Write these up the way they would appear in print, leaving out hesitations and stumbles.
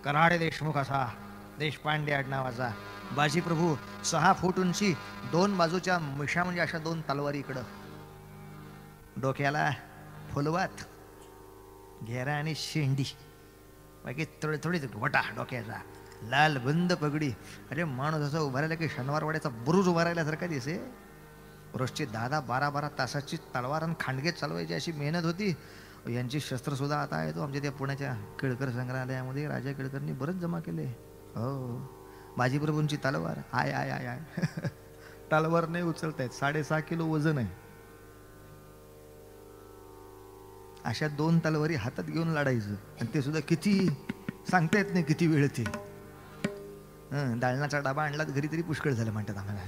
कराडे देशमुख असा, देशपांडे आडनावाचा बाजी प्रभू, 6 फूट उंची, 2 बाजूच्या मिशा म्हणजे अशा 2 तलवारी इकडं, डोक्याला फुलवात, घेरा आणि शेंडी, बाकी थोडी गोटा डोक्याचा, लाल बंद पगडी. अरे माणूस असं उभा राहिला की शनिवारवाड्याचा बुरुज उभा राहिल्यासारखा दिसे. रोजची 10-12 तासाची तलवार आणि खांडगे चालवायची अशी मेहनत होती. यांची शस्त्र सुद्धा आता आहे तो आमच्या त्या पुण्याच्या केळकर संग्रहालयामध्ये राजा केळकरनी बरंच जमा केले. हो, बाजीप्रभूंची तलवार आय आय आय आय तलवार नाही उचलतायत, 6.5 किलो वजन आहे. अशा 2 तलवारी हातात घेऊन लढायचं, आणि ते सुद्धा किती सांगता येत नाही किती वेळ. ते दाळणाचा डबा आणला घरी तरी पुष्कळ झालं म्हणतात आम्हाला.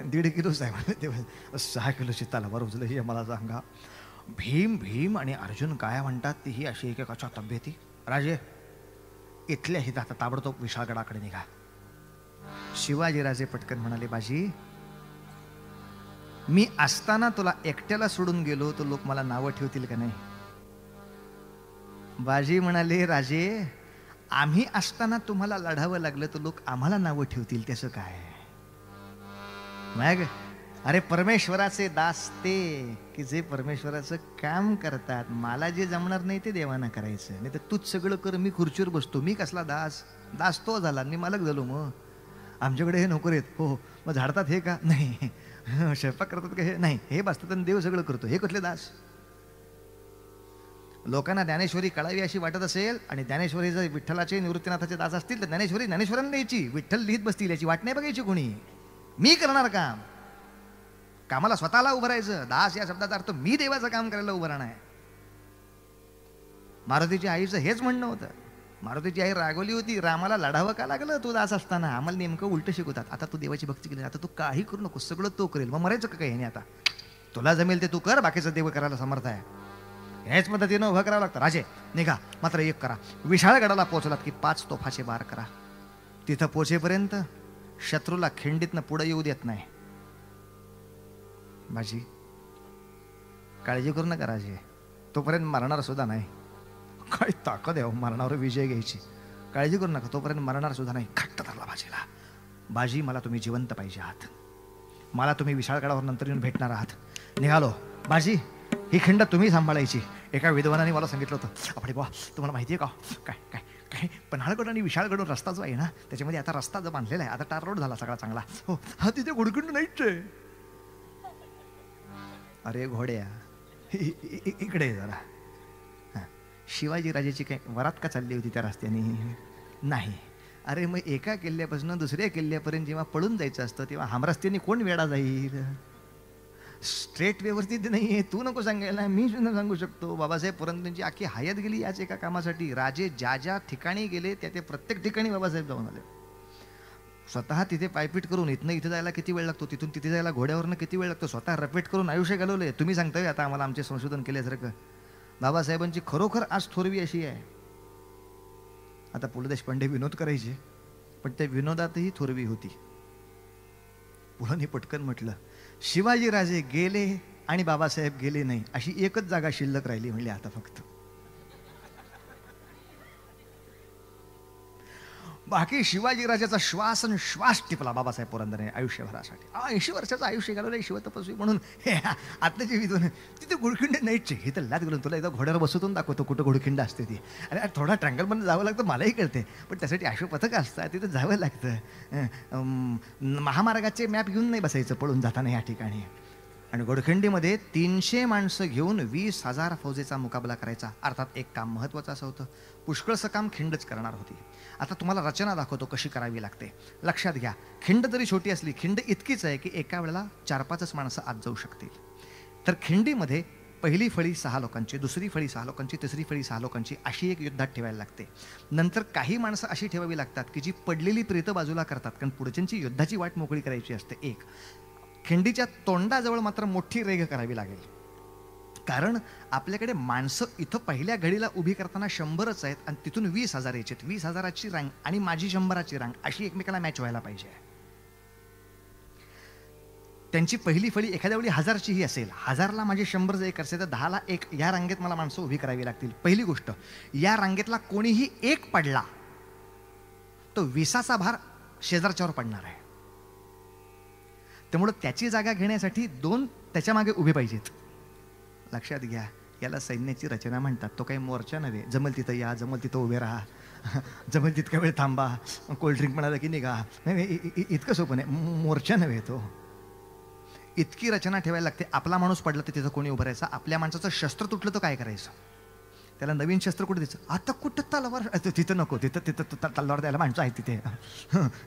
1.5 किलोच आहे म्हणजे ते 6 किलोची तलवार उचल ही मला सांगा. भीम आणि अर्जुन काय म्हणतात ती ही अशी एकेकाच्या तब्येती. राजे इथल्या हित आता ताबडतोब विशाळगडाकडे निघा. शिवाजीराजे पटकन म्हणाले, बाजी मी असताना तुला एकट्याला सोडून गेलो तर लोक मला नावं ठेवतील का नाही. बाजी म्हणाले, राजे आम्ही असताना तुम्हाला लढावं लागलं तर लोक आम्हाला नावं ठेवतील त्याचं काय. मग अरे परमेश्वराचे दास ते की जे परमेश्वराचं काम करतात. मला जे जमणार नाही ते देवाना करायचं, नाही तर तूच सगळं कर, मी खुर्चीवर बसतो. मी कसला दास, दास तो झाला, मी मालक झालो. मग आमच्याकडे हे नोकर आहेत. हो, मग झाडतात हे का नाही, स्वयंपाक करतात का हे नाही, हे बसतात आणि देव सगळं करतो, हे कुठले दास. लोकांना ज्ञानेश्वरी कळावी अशी वाटत असेल आणि ज्ञानेश्वरी जर विठ्ठलाचे निवृत्तीनाथाचे दास असतील तर ज्ञानेश्वरांना द्यायची, विठ्ठल लिहित बसतील याची वाट नाही बघायची कोणी. मी करणार काम, कामाला स्वतःला उभं राहायचं. दास या शब्दाचा अर्थ मी देवाचं काम करायला उभं राहणार आहे. मारुतीच्या आईचं हेच म्हणणं होतं. मारुतीची आई रागवली होती, रामाला लढावं का लागलं तू दास असताना, आम्हाला नेमकं उलट शिकवतात. आता तू देवाची भक्ती केली, आता तू काही करू नको, सगळं तो करेल. मग मरायचं का काही नाही, आता तुला जमेल ते तू कर, बाकीचं देव करायला समर्थ आहे. ह्याच पद्धतीनं उभं करावं लागतं. राजे निघा, मात्र एक करा, विशाळगडाला पोहोचलात की 5 तोफाचे बार करा. तिथं पोचेपर्यंत शत्रूला खिंडीतनं पुढे येऊ देत नाही. बाजी काळजी करू नका राजे, तोपर्यंत मरणार सुद्धा नाही. काय ताकद आहे मरणावर विजय घ्यायची. काळजी करू नका, तोपर्यंत मरणार सुद्धा नाही. घट्ट धरला बाजीला. बाजी मला तुम्ही जिवंत पाहिजे आहात, मला तुम्ही विशाळगडावर नंतर येऊन भेटणार आहात. निघालो. बाजी ही खिंड तुम्ही सांभाळायची. एका विद्वानाने मला सांगितलं होतं, आपण बा तुम्हाला माहिती आहे का काय काय काय पन्हाळगड आणि विशाळगड रस्ता जो आहे ना, त्याच्यामध्ये आता रस्ता जो बांधलेला आहे, आता टार रोड झाला सगळा चांगला. हो हा, तिथे गुडखिंड नाहीच आहे. अरे घोड्या इकडे जरा. शिवाजी राजाची काय वरात का चालली होती त्या रस्त्याने नाही. अरे मग एका किल्ल्यापासून दुसऱ्या किल्ल्यापर्यंत जेव्हा पळून जायचं असतं तेव्हा हमरस्त्याने कोण वेडा जाईल. स्ट्रेट व्यवस्थित नाहीये. तू नको सांगायला, मी सुद्धा सांगू शकतो. बाबासाहेब पुरंदरेंची अख्खी हयात गेली याच एका कामासाठी. राजे ज्या ज्या ठिकाणी गेले त्या ते प्रत्येक ठिकाणी बाबासाहेब जाऊन आले. स्वतः तिथे पायपीट करून इथनं इथे जायला किती वेळ लागतो, तिथून तिथे जायला घोड्यावरनं किती वेळ लागतो, स्वतः रपेट करून आयुष्य घालवले. तुम्ही सांगताय आता आम्हाला आमचे संशोधन केल्यासारखं. बाबासाहेबांची खरोखर आज थोरवी अशी आहे. आता पु ल देशपांडे विनोद करायचे, पण त्या विनोदातही थोरवी होती. पुलांनी पटकन म्हटलं, शिवाजीराजे गेले आणि बाबासाहेब गेले नाही, अशी एकच जागा शिल्लक राहिली. म्हणली आता फक्त बाकी शिवाजीराजाचा श्वास आणि श्वास टिपला बाबासाहेब पुरंदरे आयुष्यभरासाठी. 80 वर्षाचं आयुष्य घालवलं शिवतपस्वी म्हणून. हे आत्ताची विद्वान तिथे गुडखिंड नाहीच. हे तर लाद गेलो, तुला एकदा घोड्यावर बसवून दाखवतो कुठं गुडखिंड असते ती. अरे थोडा ट्रँगलमध्ये जावं लागतं, मलाही कळते, पण त्यासाठी अश्वपथक असतात, तिथं जावं लागतं. महामार्गाचे मॅप घेऊन नाही बसायचं पळून जाताना या ठिकाणी. आणि गोडखिंडीमध्ये 300 माणसं घेऊन 20,000 फौजेचा मुकाबला करायचा. अर्थात एक काम महत्त्वाचं असं होतं, पुष्कळचं काम खिंडच करणार होती. आता तुम्हाला रचना दाखवतो कशी करावी लागते. लक्षात घ्या, खिंड जरी छोटी असली, खिंड इतकीच आहे की एका वेळेला 4-5 माणसं आत जाऊ शकतील. तर खिंडीमध्ये पहिली फळी 6 लोकांची, दुसरी फळी 6 लोकांची, तिसरी फळी 6 लोकांची, अशी एक युद्धात ठेवायला लागते. नंतर काही माणसं अशी ठेवावी लागतात की जी पडलेली प्रेतं बाजूला करतात, कारण पुढच्यांची युद्धाची वाट मोकळी करायची असते. एक खिंडीच्या तोंडाजवळ मात्र मोठी रेघ करावी लागेल, कारण आपल्याकडे माणसं इथं पहिल्या घडीला उभी करताना 100च आहेत आणि तिथून 20,000 यायचे. 20,000ची रांग आणि माझी 100ची रांग अशी एकमेकाला मॅच व्हायला पाहिजे. त्यांची पहिली फळी एखाद्या वेळी 1000चीही असेल. 1000ला माझे 100 जर एक असेल तर 10ला एक या रांगेत मला माणसं उभी करावी लागतील. पहिली गोष्ट, या रांगेतला कोणीही एक पडला तो 20चा भार शेजारच्यावर पडणार आहे. त्यामुळं त्याची जागा घेण्यासाठी 2 त्याच्या मागे उभे पाहिजेत. लक्षात घ्या, याला सैन्याची रचना म्हणतात. तो काही मोर्चा नव्हे. जमल तिथं या, जमल तिथं उभे राहा, जमल तितका वेळ थांबा, कोल्ड्रिंक म्हणाला की निघा. नाही, इतकं सोपं नाही. मोर्चा नव्हे तो. इतकी रचना ठेवायला लागते. आपला माणूस पडला तर तिथं कोणी उभं राहायचं. आपल्या माणसाचं शस्त्र तुटलं तर काय करायचं? त्याला नवीन शस्त्र कुठे द्यायचं? आता कुठं तलवार? तिथं नको, तिथं तलवार द्यायला माणसं आहे तिथे.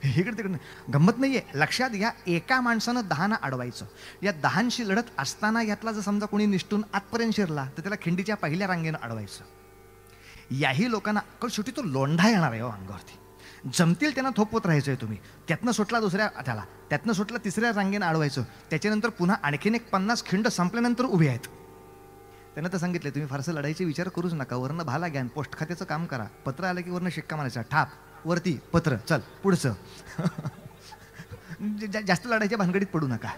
इकडे तिकडे गंमत नाही आहे. लक्षात घ्या, एका माणसानं 10 अडवायचं. या 10शी लढत असताना यातला जर समजा कोणी निष्ठून आतपर्यंत शिरला तर त्याला खिंडीच्या पहिल्या रांगेनं अडवायचं. याही लोकांना शेवटी तो लोंढा येणार आहे अंगावरती. जमतील त्यांना थोपवत राहायचंय तुम्ही. त्यातनं सुटला दुसऱ्या त्याला, त्यातनं सुटला तिसऱ्या रांगेनं अडवायचं. त्याच्यानंतर पुन्हा आणखीन एक 50 खिंड संपल्यानंतर उभे आहेत. त्यानं तर सांगितलं, तुम्ही फारसं लढायचे विचार करूच नका. वरनं भाला घ्या, पोस्ट खात्याचं काम करा. पत्र आलं की वरनं शिक्का मारायचा, ठाप वरती पत्र, चल पुढचं. जास्त लढायच्या भानगडीत पडू नका.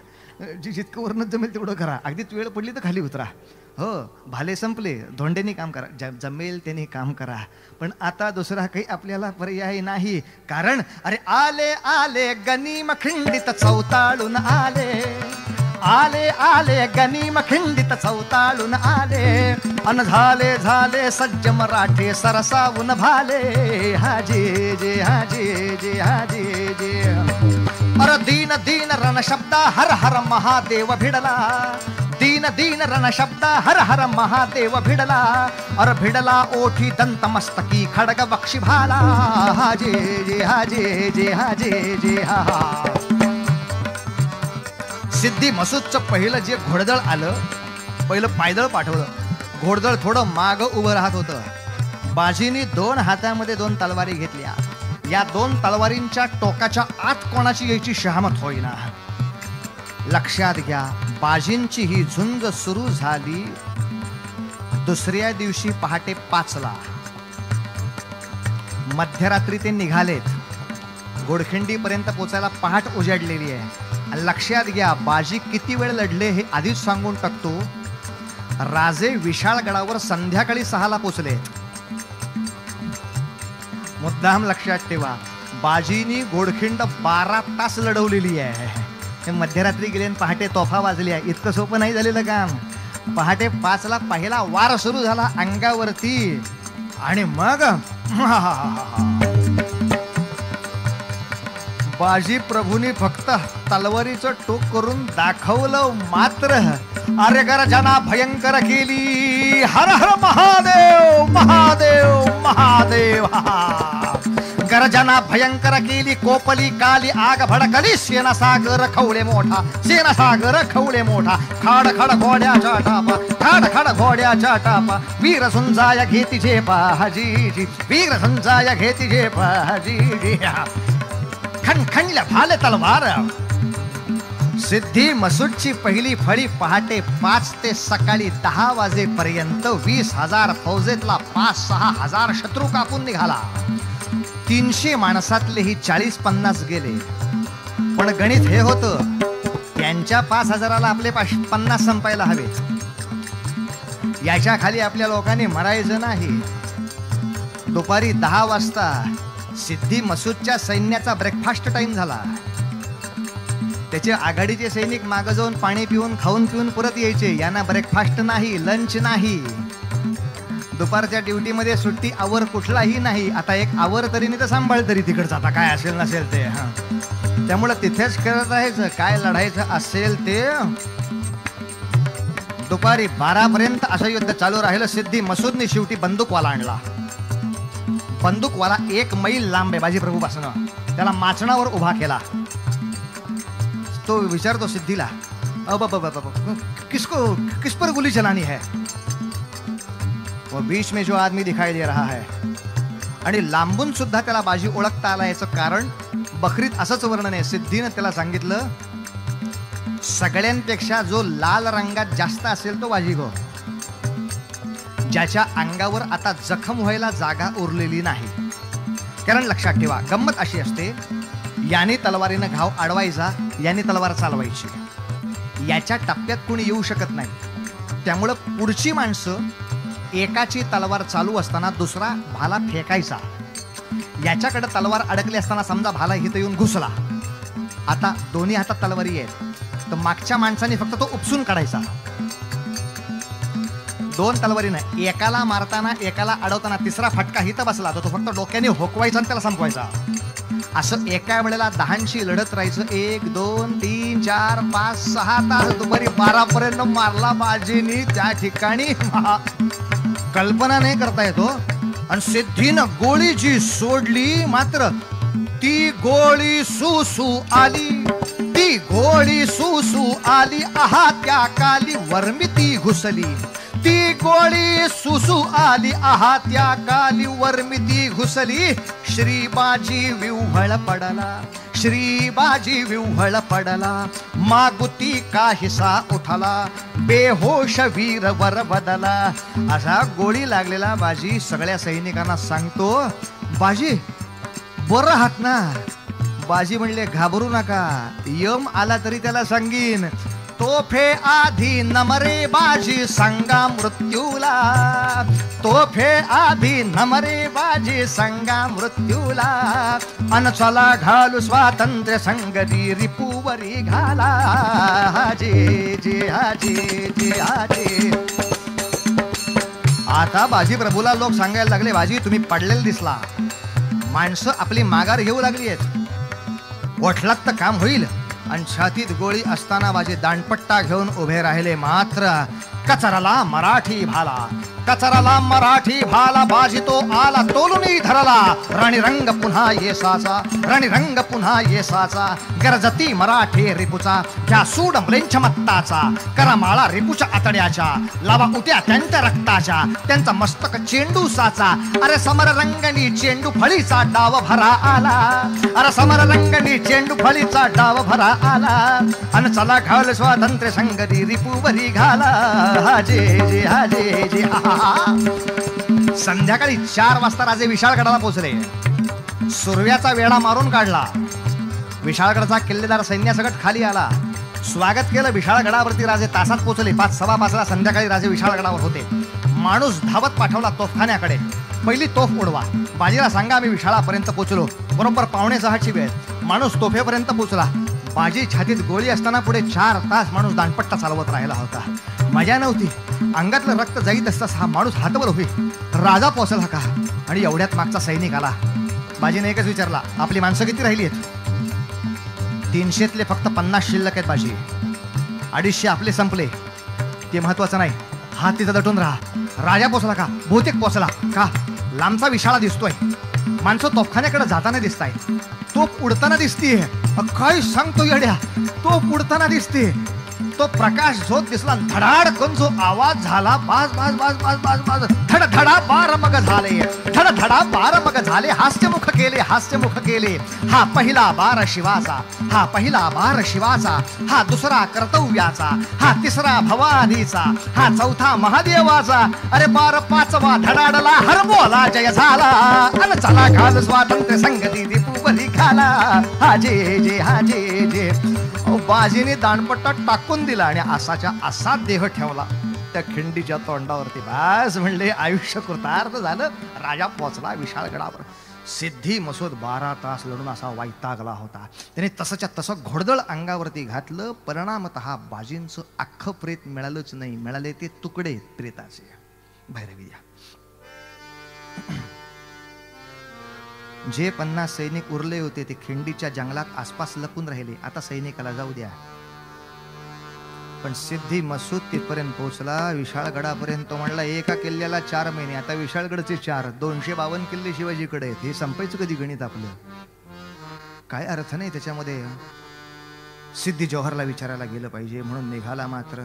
जितकं वरनं जमेल तेवढं करा. अगदीच वेळ पडली तर खाली उतरा. हो, भाले संपले, धोंड्यांनी काम करा, जमेल त्यांनी काम करा. पण आता दुसरा काही आपल्याला पर्याय नाही. कारण अरे आले आले गनिम खिंडीत चौताळून आले, आले आले गनिम खिंडीत चौताळून आले. अन झाले झाले सज्ज मराठे सरसावून भाले. हाजे जे हाजे जे हाजे जे. अर दीन दीन रण शब्दा हर हर महादेव भिडला. दीन दीन रण शब्दा हर हर महादेव भिडला. अर भिडला ओठी दंत मस्तकी खडग बक्षी भाला. हाजे जे हाजे जे हाजे जे हा. सिद्धी मसूदचं पहिलं जे घोडदळ आलं, पहिलं पायदळ पाठवलं. घोडदळ थोडं माग उभं राहत होतं. बाजीनी 2 हातामध्ये 2 तलवारी घेतल्या. या 2 तलवारींच्या टोकाच्या आत कोणाची यायची शहामत होईना. लक्षात घ्या, बाजींची ही झुंज सुरू झाली दुसऱ्या दिवशी पहाटे 5ला. मध्यरात्री ते निघालेत. घोडखिंडीपर्यंत पोचायला पहाट उजाडलेली आहे. लक्षात घ्या, बाजी किती वेळ लढले हे आधीच सांगून टाकतो. राजे विशाळगडावर संध्याकाळी 6ला पोचलेत. मुद्दाम लक्षात ठेवा, बाजीनी घोडखिंड 12 तास लढवलेली आहे. मध्यरात्री गेले पहाटे तोफा वाजल्या. इतकं सोपं नाही झालेलं काम. पहाटे 5ला पहिला वार सुरू झाला अंगावरती. आणि मग बाजी प्रभूंनी फक्त तलवारीचं टोक करून दाखवलं. मात्र अरे गर्जना भयंकर केली. हर हर महादेव महादेव महादेव. गर्जना भयंकर केली. कोपली काली आग भडकली. सेनासागर खवळे मोठा, सेनासागर खवळे मोठा. खाड खड घोड्याच्या टापा, खाड खड घोड्याच्या टापा. वीर सुंजाया घेती झेपा हाजी, वीर सुंजाया घेती झेपा हाजी. खणखणल्या भाले तलवार. सिद्धी मसूदची पहिली फळी पहाटे 5 ते सकाळी 10 वाजेपर्यंत 20,000 फौजेतला 5-6 हजार शत्रू कापून निघाला. 300 माणसातले ही 40-50 गेले. पण गणित हे होतं, त्यांच्या 5,000ला आपले 50 संपायला हवेत. याच्या खाली आपल्या लोकांनी मरायचं नाही. दुपारी 10 वाजता सिद्धी मसूदच्या सैन्याचा ब्रेकफास्ट टाइम झाला. त्याचे आघाडीचे सैनिक मागं जाऊन पाणी पिऊन खाऊन पिऊन परत यायचे. यांना ब्रेकफास्ट नाही, लंच नाही. दुपारच्या ड्युटीमध्ये सुट्टी आवर कुठलाही नाही. आता एक आवर तरी नाही तर सांभाळ तरी तिकडचं, आता काय असेल नसेल ते. त्यामुळं तिथेच करत राहायचं. काय लढायचं असेल ते. दुपारी 12 पर्यंत असं युद्ध चालू राहिलं. सिद्धी मसूदने शेवटी बंदूकवाला आणला. बंदूकवाला 1 मैल लांब आहे बाजीप्रभूपासून. त्याला माचणावर उभा केला. तो विचारतो सिद्धीला, किसको किस पर गोली चलानी है? वो बीच में जो आदमी दिखाई दे रहा है. आणि लांबून सुद्धा त्याला बाजी ओळखता आला. याचं कारण बखरीत असंच वर्णन आहे. सिद्धीनं त्याला सांगितलं, सगळ्यांपेक्षा जो लाल रंगात जास्त असेल तो बाजीगो, ज्याच्या अंगावर आता जखम व्हायला जागा उरलेली नाही. कारण लक्षात ठेवा, गंमत अशी असते, याने तलवारीनं घाव अडवायचा, याने तलवार चालवायची. याच्या टप्प्यात कोणी येऊ शकत नाही. त्यामुळं पुढची माणसं एकाची तलवार चालू असताना दुसरा भाला फेकायचा. याच्याकडे तलवार अडकली असताना समजा भाला इथं येऊन घुसला, आता दोन्ही हातात तलवारी आहेत, तर मागच्या माणसाने फक्त तो उपसून काढायचा. दोन तलवारीनं एकाला मारताना एकाला अडवताना तिसरा फटका हिथं बसला तर तो फक्त डोक्याने होकवायचा आणि त्याला संपवायचा. असं एका वेळेला 10शी लढत राहायचं. 1 2 3 4 5 6 तास दुपारी 12 पर्यंत मारला बाजीनी त्या ठिकाणी. कल्पना नाही करता येतो. आणि सिद्धीनं गोळी जी सोडली मात्र ती गोळी सुसू आली, ती गोळी सुसू आली, आहा त्या काली वर्मिती घुसली. ती गोळी सुसू आली, आहा त्या काली वर्मिती घुसली. श्रीबाजी विव्हळ पडला, श्रीबाजी विव्हळ पडला, मागुती काहीसा उठला, बेहोश वीर वर बदला. असा गोळी लागलेला बाजी सगळ्या सैनिकांना सांगतो, बाजी बरं आहात ना? बाजी म्हणले घाबरू नका, यम आला तरी त्याला सांगीन. तोफे आधी नमरे बाजी सांगा मृत्यूला, तोफे आधी नमरे बाजी सांगा मृत्यूला. अन चला घालू स्वातंत्र्य संगती रिपुवरी घाला. हाजे जे हाजे जे हाजे. आता बाजी प्रभूला लोक सांगायला लागले, बाजी तुम्ही पडलेला दिसला. माणसं आपली माघार घेऊ लागली आहेत, ओठलात तर काम होईल. आणि छातीत गोळी असताना बाजी दांडपट्टा घेऊन उभे राहिले. मात्र कचरला मराठी भाला, कचरला मराठी भाला, बाजी तो आला तोलुनी धरला. रणिरंग पुन्हा येसाचा, रणिरंग पुन्हा येसाचा, गरजती मराठी रिपुचा, घ्या सूड म्लेंछ मत्ताचा, करमाळा रिपुच्या आतड्याच्या, लावा उट्या त्यांच्या रक्ताच्या, त्यांचा मस्तक चेंडू साचा. अरे समर रंगणी चेंडू फळीचा डाव भरा आला, अरे समर रंगणी चेंडू फळीचा डाव भरा आला. अन चला घाल स्वातंत्र्य संगती रिपुवरी घाला. हाजे जे हाजे जे. संध्याकाळी 4 वाजता राजे विशाळगडाला पोहोचले. सुरव्याचा वेढा मारून काढला. विशाळगडचा किल्लेदार सैन्यासकट खाली आला. स्वागत केलं. विशाळगडावरती राजे तासात पोहोचले. 5 सव्वा 5ला संध्याकाळी राजे विशाळगडावर होते. माणूस धावत पाठवला तोफखान्याकडे, पहिली तोफ उडवा. बाजीला सांगा मी विशाळापर्यंत पोहोचलो. बरोबर 5:45ची वेळ. माणूस तोफेपर्यंत पोहोचला. बाजी छातीत गोळी असताना पुढे 4 तास माणूस दांडपट्टा चालवत राहिला होता. मजा नव्हती. अंगातलं रक्त जाईत असताच हा माणूस हातवर उभे, राजा पोचला का? आणि एवढ्यात मागचा सैनिक आला. बाजीने एकच विचारला, आपली माणसं किती राहिली आहेत? 300तले फक्त 50 शिल्लक आहेत बाजी. 250 आपले संपले. ते महत्वाचं नाही. हात तिथं दटून राहा. राजा पोचला का? बहुतेक पोचला का? लांबचा विशाळा दिसतोय. माणसं तोफखान्याकडे जाताना दिसताय. तोफ उडताना दिसतीये. काय सांगतो येड्या? तोफ उडताना दिसते. तो प्रकाश झोत दिसला. धडाड करून जो आवाज झाला, बाज बाज बाज बाज बाज बाज, धड धडा 12 मग झाले, धड धडा 12 मग झाले. हास्यमुख केले, हास्यमुख केले. हा पहिला बार शिवाचा, हा पहिला बार शिवाचा, हा दुसरा कर्तव्याचा, हा तिसरा भवानीचा, हा चौथा महादेवाचा. अरे 5वा धडाडला, हरबोला जय झाला. अन चला घाल स्वातंत्र्य संगती रिपुवरी घाला. हाजे जे हाजे जे. बाजीने दांडपट्टा टाकून दिला आणि असाच्या असा देह ठेवला त्या खिंडीच्या तोंडावरती. बस म्हणले आयुष्य कृतार्थ झालं. राजा पोचला विशाळगडावर. सिद्धी मसूद 12 तास लढून असा वैतागला होता. त्याने तसंच्या तसं घोडदळ अंगावरती घातलं. परिणामतः बाजींचं अख्खं प्रेत मिळालंच नाही. मिळाले ते तुकडे प्रेताचे. भैरवी जे 50 सैनिक उरले होते ते खिंडीच्या जंगलात आसपास लपून राहिले. आता सैनिकाला जाऊ द्या. पण सिद्धी मसूद तिथपर्यंत पोहोचला. विशाळगडापर्यंत तो म्हणला एका किल्ल्याला 4 महिने. आता विशाळगडचे 4, 252 किल्ले शिवाजीकडे आहेत. हे संपायचं कधी गणित आपलं? काय अर्थ नाही त्याच्यामध्ये. सिद्धी जौहरला विचारायला गेलं पाहिजे म्हणून निघाला. मात्र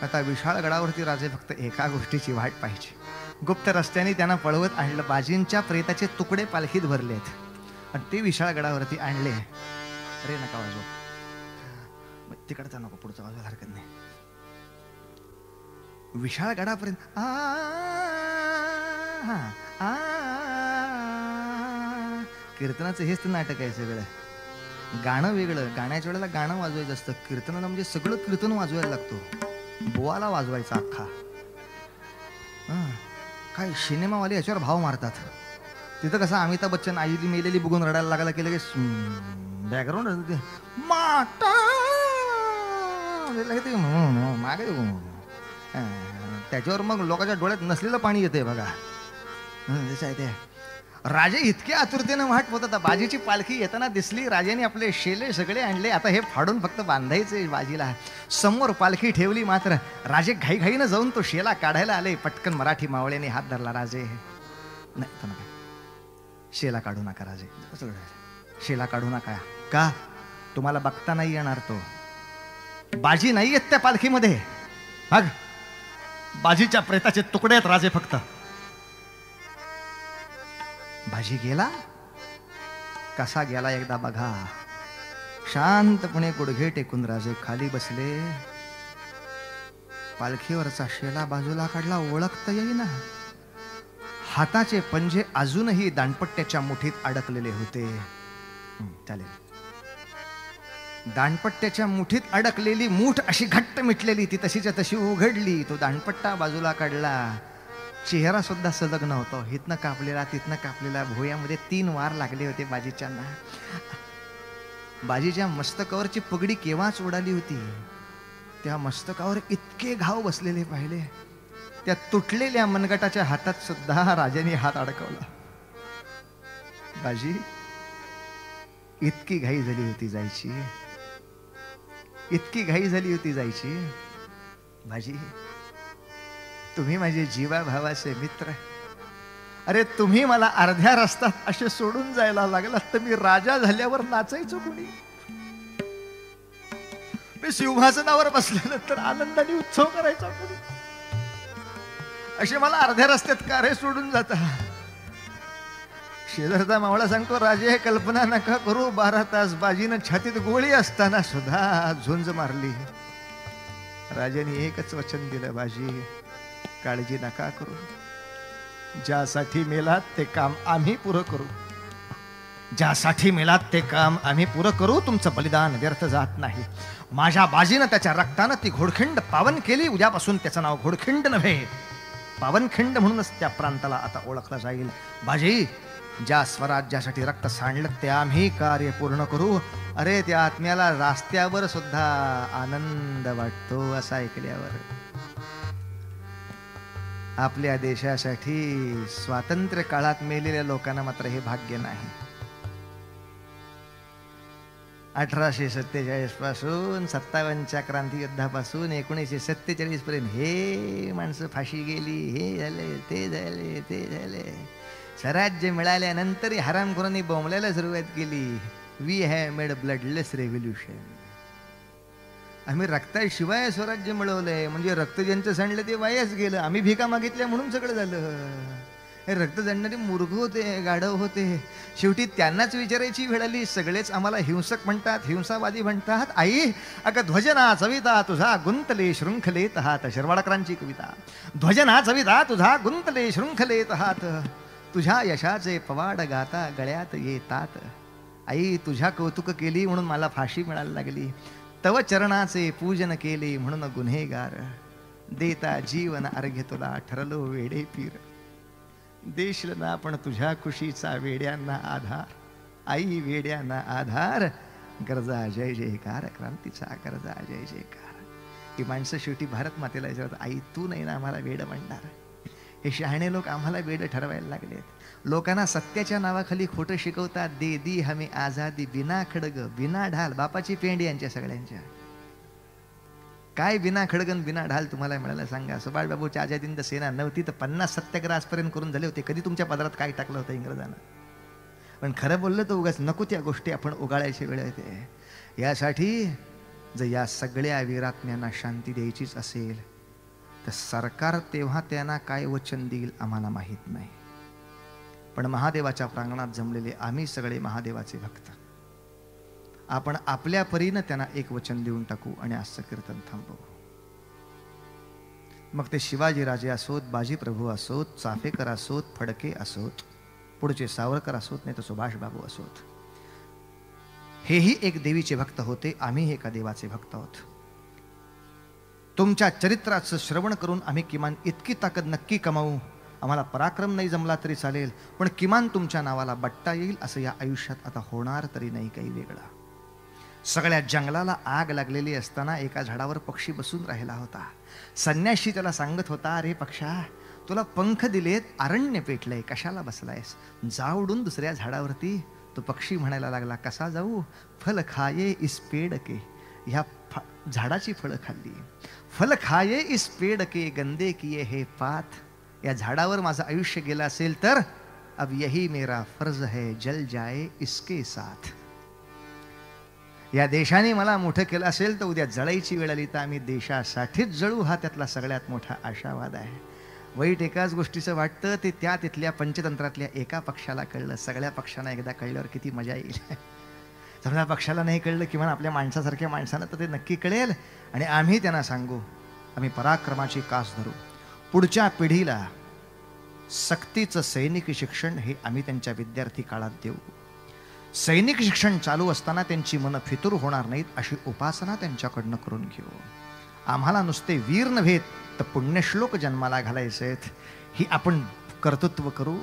आता विशाळगडावरती राजे फक्त एका गोष्टीची वाट पाहिजे. गुप्त रस्त्याने त्यांना पळवत आणलं. बाजींच्या प्रेताचे तुकडे पालखीत भरलेत आणि ते विशाळगडावरती आणले. अरे नका वाजव, तिकडचा नको, पुढचा वाजवा, हरकत नाही. विशाळगडापर्यंत कीर्तनाचं हेच तर नाटक आहे सगळं. गाणं वेगळं, गाण्याच्या वेळेला गाणं वाजवायचं असतं, कीर्तनाला म्हणजे सगळं कीर्तन वाजवायला लागतो, बुवाला वाजवायचा अख्खा. हां, काय सिनेमावाले याच्यावर भाव मारतात. तिथं कसं अमिताभ बच्चन आईली मेलेली बघून रडायला लागला की लगेच बॅकग्राऊंड माता मागे त्याच्यावर मग लोकांच्या डोळ्यात नसलेलं पाणी येते बघा. जसं आहे ते राजे इतके आतुरतेनं वाट होता. बाजीची पालखी येताना दिसली, राजाने आपले शेले सगळे आणले, आता हे फाडून फक्त बांधायचे बाजीला. समोर पालखी ठेवली, मात्र राजे घाईघाईनं जाऊन तो शेला काढायला आले. पटकन मराठी मावळ्याने हात धरला. राजे नाही तर नका, शेला काढू नका राजे, शेला काढू नका. का? तुम्हाला बघता नाही येणार, तो बाजी नाही येत त्या पालखीमध्ये. मग बाजीच्या प्रेताचे तुकडे आहेत राजे फक्त. बाजी गेला, कसा गेला एकदा बघा. शांतपणे गुडघे टेकून राजे खाली बसले. पालखीवरचा शेला बाजूला काढला, ओळखता येईना. हाताचे पंजे अजूनही दांडपट्ट्याच्या मुठीत अडकलेले होते. चालेल, दांडपट्ट्याच्या मुठीत अडकलेली मूठ अशी घट्ट मिटलेली, ती तशीच्या तशी उघडली. तो दांडपट्टा बाजूला काढला. चेहरा सुद्धा सलग नव्हता, हितनं कापलेला तिथनं कापलेला. भुवयामध्ये 3 वार लागले होते बाजीच्या. बाजीच्या मस्तकावरची पगडी केव्हाच उडाली होती. त्या मस्तकावर इतके घाव बसलेले पाहिले. त्या तुटलेल्या मनगटाच्या हातात सुद्धा राजाने हात अडकवला. बाजी, इतकी घाई झाली होती जायची, इतकी घाई झाली होती जायची. बाजी, तुम्ही माझे जीवाभावाचे मित्र. अरे तुम्ही मला अर्ध्या रस्त्यात असे सोडून जायला लागलात तर मी राजा झाल्यावर नाचायचो कोणी? मी सिंहासनावर बसल्यानंतर आनंदाने उत्सव करायचा कोणी? असे मला अर्ध्या रस्त्यात का रे सोडून जाता? शेजारचा मावळा सांगतो, राजे कल्पना नका करू, 12 तास बाजीनं छातीत गोळी असताना सुद्धा झुंज मारली. राजाने एकच वचन दिलं, बाजी काळजी नका करू, ज्यासाठी मेलात ते काम आम्ही पुरं करू. ज्यासाठी मेलात ते काम आम्ही पुरं करू. तुमचं बलिदान व्यर्थ जात नाही. माझ्या बाजीनं त्याच्या रक्तानं ती घोडखिंड पावन केली. उद्यापासून त्याचं नाव घोडखिंड नव्हे, पावनखिंड म्हणूनच त्या प्रांताला आता ओळखला जाईल. बाजी, ज्या स्वराज्यासाठी रक्त सांडलं ते आम्ही कार्य पूर्ण करू. अरे त्या आत्म्याला रस्त्यावर सुद्धा आनंद वाटतो असं ऐकल्यावर. आपल्या देशासाठी स्वातंत्र्य काळात मेलेल्या लोकांना मात्र हे भाग्य नाही. 1847 पासून 57च्या क्रांती युद्धापासून 1947 पर्यंत हे माणसं फाशी गेली, हे झाले, ते झाले, ते झाले. स्वराज्य मिळाल्यानंतर हरामखोरांनी बोंबलायला सुरुवात केली. We have made bloodless revolution. आम्ही रक्ताशिवाय स्वराज्य मिळवलंय. म्हणजे रक्त ज्यांचं सांडलं ते वायाच गेलं. आम्ही भिका मागितल्या म्हणून सगळं झालं. हे रक्त जाणणारे मूर्ख होते, गाढव होते. शेवटी त्यांनाच विचारायची वेळ आली. सगळेच आम्हाला हिंसक म्हणतात, हिंसावादी म्हणतात. आई, अगं ध्वजना चविता तुझा गुंतले शृंखलेत हात. शर्वाडकरांची कविता. ध्वजना चविता तुझा गुंतले शृंखलेत हात. तुझ्या यशाचे पवाड गाता गळ्यात येतात. आई, तुझ्या कौतुक केली म्हणून मला फाशी मिळायला लागली. तव चरणाचे पूजन केले म्हणून गुन्हेगार. देता जीवन अर्घ्य तुला ठरलो वेडे पीर. देशील ना पण तुझ्या खुशीचा वेड्यांना आधार. आई, वेड्यांना आधार. गरजा जय जयकार, क्रांतीचा गरजा जय जयकार. ही माणसं शेवटी भारत मातेला विचारतात, आई तू नाही ना आम्हाला वेड म्हणणार? हे शहाणे लोक आम्हाला वेड ठरवायला लागलेत. लोकांना सत्याच्या नावाखाली खोटं शिकवतात. दे दी हमें आझादी, बिना खडग बिना ढाल. बापाची पेंडी यांच्या सगळ्यांच्या. काय बिना खडगन बिना ढाल तुम्हाला मिळालं सांगा? सुभाषबाबूच्या आझादींद सेना नव्हती तर 50 सत्याग्रह आजपर्यंत करून झाले होते. कधी तुमच्या पदरात काय टाकलं होतं इंग्रजांना? पण खरं बोललं तर उगाच नको त्या गोष्टी आपण उगाळायची वेळ येते. यासाठी जर या सगळ्या वीरात्म्यांना शांती द्यायचीच असेल तर सरकार तेव्हा त्यांना काय वचन देईल आम्हाला माहीत नाही. पण महादेवाच्या प्रांगणात जमलेले आम्ही सगळे महादेवाचे भक्त, आपण आपल्या परीनं त्यांना एक वचन देऊन टाकू आणि आजचं कीर्तन थांबवू. मग ते शिवाजीराजे असोत, बाजीप्रभू असोत, चाफेकर असोत, फडके असोत, पुढचे सावरकर असोत, नाही तर सुभाषबाबू असोत. हेही एक देवीचे भक्त होते, आम्ही एका देवाचे भक्त आहोत. तुमच्या चरित्राचं श्रवण करून आम्ही किमान इतकी ताकद नक्की कमावू, आम्हाला पराक्रम नाही जमला तरी चालेल, पण किमान तुमच्या नावाला बट्टा येईल असं या आयुष्यात आता होणार तरी नाही काही वेगळं. सगळ्या जंगलाला आग लागलेली असताना एका झाडावर पक्षी बसून राहिला होता. संन्याशी त्याला सांगत होता, अरे पक्षा, तुला पंख दिलेत, अरण्य पेटलंय, कशाला बसलायस, जा उडून दुसऱ्या झाडावरती. तो पक्षी म्हणायला लागला, कसा जाऊ, फल खाये इस पेड़ के, ह्या झाडाची फळं खाल्ली. फल खाये इस पेड़ के, गंदे किए हे पात. या झाडावर माझं आयुष्य गेलं असेल तर अब यही मेरा फर्ज है, जल जाए इसके साथ. या देशाने मला मोठं केलं असेल तर उद्या जळायची वेळ आली तर आम्ही देशासाठीच जळू, हा त्यातला सगळ्यात मोठा आशावाद आहे. वाईट एकाच गोष्टीचं वाटतं, ते तिथल्या पंचतंत्रातल्या एका पक्षाला कळलं. सगळ्या पक्षांना एकदा कळल्यावर किती मजा येईल. समजा पक्षाला नाही कळलं, किंवा आपल्या माणसासारख्या माणसानं तर ते नक्की कळेल, आणि आम्ही त्यांना सांगू, आम्ही पराक्रमाची कास धरू. पुढच्या पिढीला सक्तीचं सैनिक शिक्षण हे आम्ही त्यांच्या विद्यार्थी काळात देऊ. सैनिक शिक्षण चालू असताना त्यांची मनं फितूर होणार नाहीत अशी उपासना त्यांच्याकडनं करून घेऊ. आम्हाला नुसते वीर नव्हेत तर पुण्यश्लोक जन्माला घालायचेत, ही आपण कर्तृत्व करू.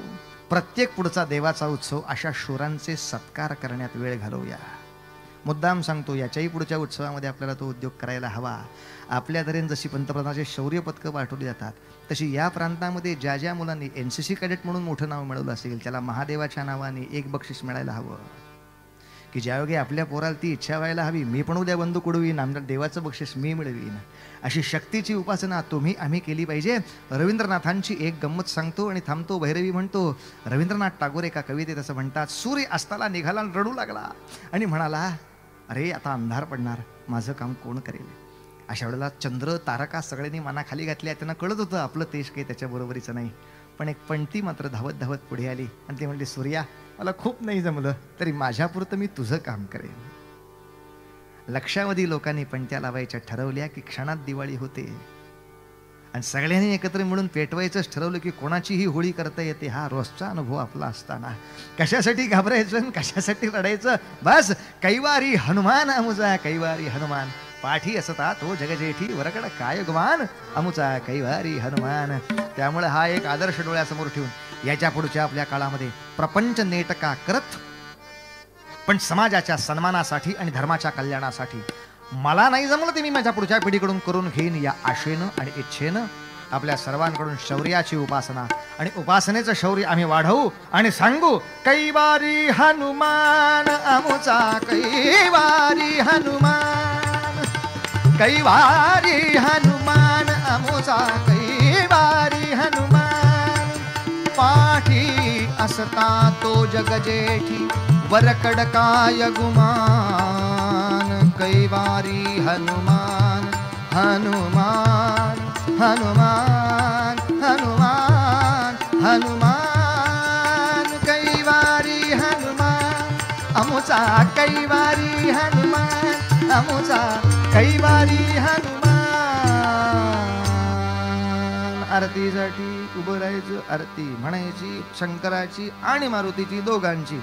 प्रत्येक पुढचा देवाचा उत्सव अशा शूरांचे सत्कार करण्यात वेळ घालवूया. मुद्दाम सांगतो, याच्याही पुढच्या उत्सवामध्ये आपल्याला तो उद्योग करायला हवा. आपल्या तऱ्हेने जशी पंतप्रधानाचे शौर्य पदकं पाठवली जातात, तशी या प्रांतामध्ये ज्या ज्या मुलांनी NCC कॅडेट म्हणून मोठं नाव मिळवलं असेल, त्याला महादेवाच्या नावाने एक बक्षीस मिळायला हवं. की ज्यावेळी आपल्या पोराला ती इच्छा व्हायला हवी, मी पण उद्या बंदूक उडवीन, आमच्या देवाचं बक्षीस मी मिळवीन, अशी शक्तीची उपासना तुम्ही आम्ही केली पाहिजे. रवींद्रनाथांची एक गंमत सांगतो आणि थांबतो. भैरवी म्हणतो, रवींद्रनाथ टागोर एका कवितेत असं म्हणतात, सूर्य अस्ताला निघाला, रडू लागला आणि म्हणाला, अरे आता अंधार पडणार, माझं काम कोण करेल. अशा वेळेला चंद्र तारका सगळ्यांनी मनाखाली घातल्या. त्यांना कळत होतं आपलं तेज काही त्याच्या बरोबरीचं नाही, पण एक पणती मात्र धावत धावत पुढे आली आणि ती म्हणली, सूर्या, मला खूप नाही जमलं तरी माझ्यापुरतं मी तुझं काम करेन. लक्षावधी लोकांनी पणत्या लावायच्या ठरवल्या की क्षणात दिवाळी होते, आणि सगळ्यांनी एकत्र मिळून पेटवायचंच ठरवलं की कोणाचीही होळी करता येते. हा रोजचा अनुभव आपला असताना कशासाठी घाबरायचं, कशासाठी रडायचं. बस कैवारी हनुमान अमुचा, कैवारी हनुमान पाठी असता तो जगजेठी, वरकड काय गुमान अमुचा कैवारी हनुमान. त्यामुळे हा एक आदर्श डोळ्यासमोर ठेवून याच्या पुढच्या आपल्या काळामध्ये प्रपंच नेटका करत, पण समाजाच्या सन्मानासाठी आणि धर्माच्या कल्याणासाठी मला नाही जमलं ते मी माझ्या पुढच्या पिढीकडून करून घेईन, या आशेनं आणि इच्छेनं आपल्या सर्वांकडून शौर्याची उपासना आणि उपासनेचं शौर्य आम्ही वाढवू आणि सांगू, कैवारी हनुमान अमुचा, कैवारी हनुमान, कैवारी हनुमान अमुचा, कैवारी हनुमान. पाठी असता तो जगजेठी, वरकड काय गुमान. कैवारी हनुमान, हनुमान, हनुमान, हनुमान, हनुमान. कैवारी हनुमान अमुचा, कैवारी हनुमान अमुचा, कैवारी हनुमान. आरतीसाठी उभं राहायचं, आरती म्हणायची शंकराची आणि मारुतीची दोघांची.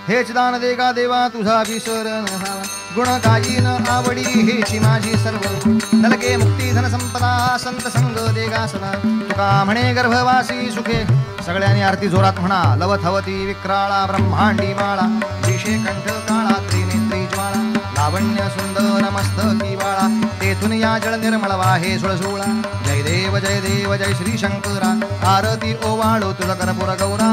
हेच दान दे का देवा तुझा विसर व्हावा, गुण काही न आवडी हेची माझी सर्व. नलके मुक्ती धन संपदा संत संग देगा सदा, तुका म्हणे गर्भवासी सुखे. सगळ्यांनी आरती जोरात म्हणा. लवथवती विक्राळा ब्रह्मांडी माळा, विषे कंठ काळा त्रिनेत्री ज्वाळा, लावण्य सुंदर मस्तकी बाळा, तेथून या जळ निर्मळवा हे सुळसुळा. जय देव जय देव जय श्री शंकरा, आरती ओवाळो तुझा कर्पूर गौरा.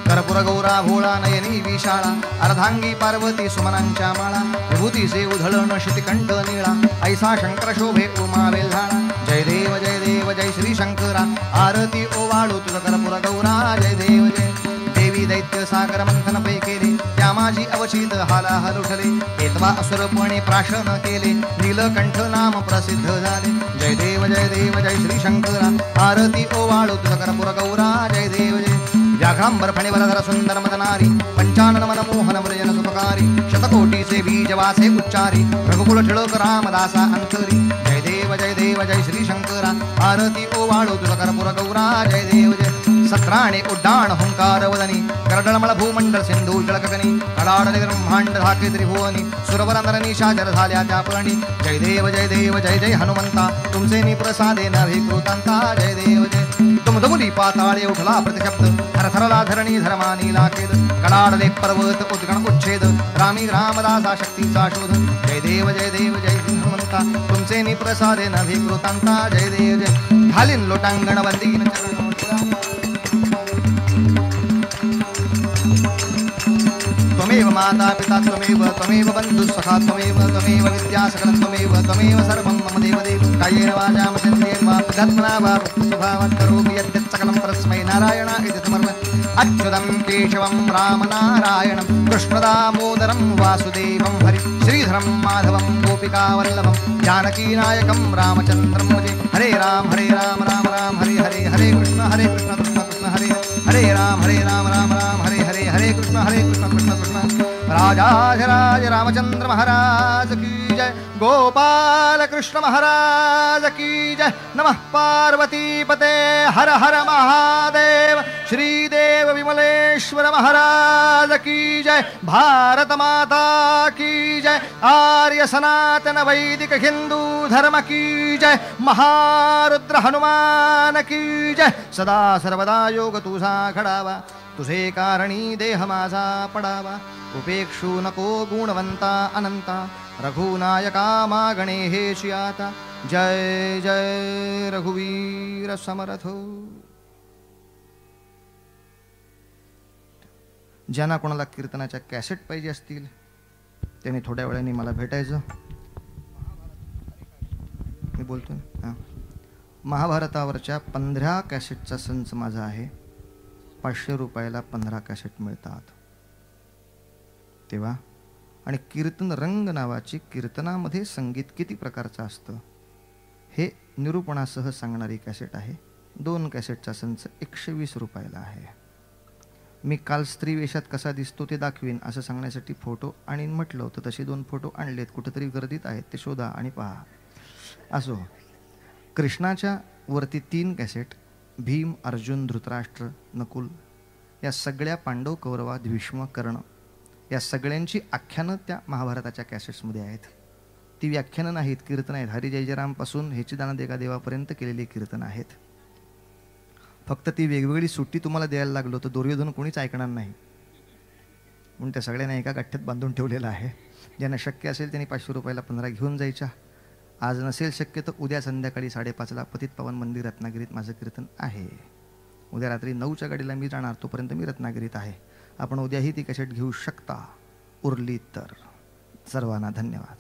कर्पूर गौरा भोळा नयनी विशाळा, अर्धांगी पार्वती सुमनांच्या माळा, विभूतीचे उधळण शितिकंठ निळा, ऐसा शंकर शोभे उमा वेल्हाळा. जय देव जय श्री शंकरा, आरती ओवाळू तुझ कर्पूर गौरा. जय देव जय. देवी दैत्य सागर मंथन पै केले, त्या माझी अवचित हाला हलुठले. एतवा असुरपणे प्राशन केले, नीलकंठ नाम प्रसिद्ध झाले. जय देव जय श्री शंकरा, आरती ओवाळू तुझ कर्पूर गौरा. जय देव जय. व्याघ्रांबर फणिवरधर सुंदर मदनारी, पंचानन मन मोहन व्रजन सुपकारी, शतकोटीचे बीज वासे उच्चारी, रघुकुल टिळक रामदासा अंतरी. जय देव जय श्री शंकरा, आरती ओवाळू तुझ कर्पूर गौरा. जय देव जय. सत्राणे उड्डाण हुंकार वदनी करडळमळ भूमंडळ सिंधू जळकगनी कडाडले ब्रह्मांड धाके त्रिभुवनी सुरवरंदर निशाचर झाल्या त्या पळणी जय देव जय देव जय जय हनुमंता तुमचे मी प्रसादे नभिकृतांता जय देव जय दुमदुमुली पाताळे उठला प्रतिशब्द थरथरला धरणी धर्मानी लाकेद कडाडले पर्वत उद्गण उच्छेद रामी रामदासा शक्तीचा शोध जय देव जय देव जय हनुमंता तुमचे मी प्रसादे नभिकृतांता जय देव जय घालीन लोटांगण वंदीन त्वमेव माता पिता त्वमेव बंधु सखा त्वमेव विद्या सकलं त्वमेव सर्वं मम देवदेव कायेन वाचा मनेन्द्रियेण वा प्रयत्मना वा स्वभावात् करोमि यद्यत् सकलं परस्मै नारायणाय इति समर्पयामि अच्युतं केशवं रामनारायणं कृष्णदामोदरं वासुदेवं हरि श्रीधरं माधवं गोपिकावल्लभं जानकीनायकं रामचन्द्रं भजे हरे राम राम राम हरे हरे हरे कृष्ण कृष्ण कृष्ण हरे हरे राम राम राम हरे हरे हरे कृष्ण कृष्ण कृष्ण राजाधिराज रामचंद्र महाराज की जय गोपाल कृष्ण महाराज की जय नमः पार्वती पते हर हर महादेव श्रीदेव विमलेश्वर महाराज की जय भारत माता की जय आर्य सनातन वैदिक हिंदू धर्म की जय महारुद्र हनुमान की जय सदा सर्वदा योग तुझा घडावा तुझे कारणी देह माझा पडावा उपेक्षू नको गुणवंता अनंता रघुनायका मागणे हे आता जय जय रघुवीर समर्थ. ज्यांना कोणाला कीर्तनाच्या कॅसेट पाहिजे असतील त्यांनी थोड्या वेळाने मला भेटायचं. मी बोलतोय हां. महाभारतावरच्या 15 कॅसेटचा संच माझा आहे. 500 रुपयाला 15 कॅसेट मिळतात. तेव्हा आणि कीर्तन रंग नावाची कीर्तनामध्ये संगीत किती प्रकारचं असतं हे निरूपणासह सांगणारी कॅसेट आहे. 2 कॅसेटचा संच 120 रुपयाला आहे. मी काल स्त्री वेशात कसा दिसतो ते दाखवीन असं सांगण्यासाठी फोटो आणि म्हटलं होतं. तसे 2 फोटो आणलेत. कुठेतरी गर्दीत आहेत ते शोधा आणि पहा. असो, कृष्णाच्या वरती 3 कॅसेट भीम अर्जुन धृतराष्ट्र नकुल या सगळ्या पांडव कौरवात भीष्म कर्ण या सगळ्यांची आख्यानं त्या महाभारताच्या कॅसेट्समध्ये आहेत. ती व्याख्यानं नाहीत, कीर्तन आहेत. हरी जय जयरामपासून हेचिदानंद देगा देवापर्यंत केलेली कीर्तन आहेत. फक्त ती वेगवेगळी सुट्टी तुम्हाला द्यायला लागलो तर दुर्योधन कोणीच ऐकणार नाही म्हणून त्या सगळ्यांना एका गठ्ठ्यात बांधून ठेवलेलं आहे. ज्यांना शक्य असेल त्यांनी 500 रुपयाला 15 घेऊन जायच्या. आज नसेल शक्य तर उद्या संध्याकाळी 5:30ला पतित पावन मंदिर रत्नागिरीत माझं कीर्तन आहे. उद्या रात्री 9च्या गाडीला मी जाणार. तोपर्यंत मी रत्नागिरीत आहे. आपण उद्याही ती कॅसेट घेऊ शकता उरली तर. सर्वांना धन्यवाद.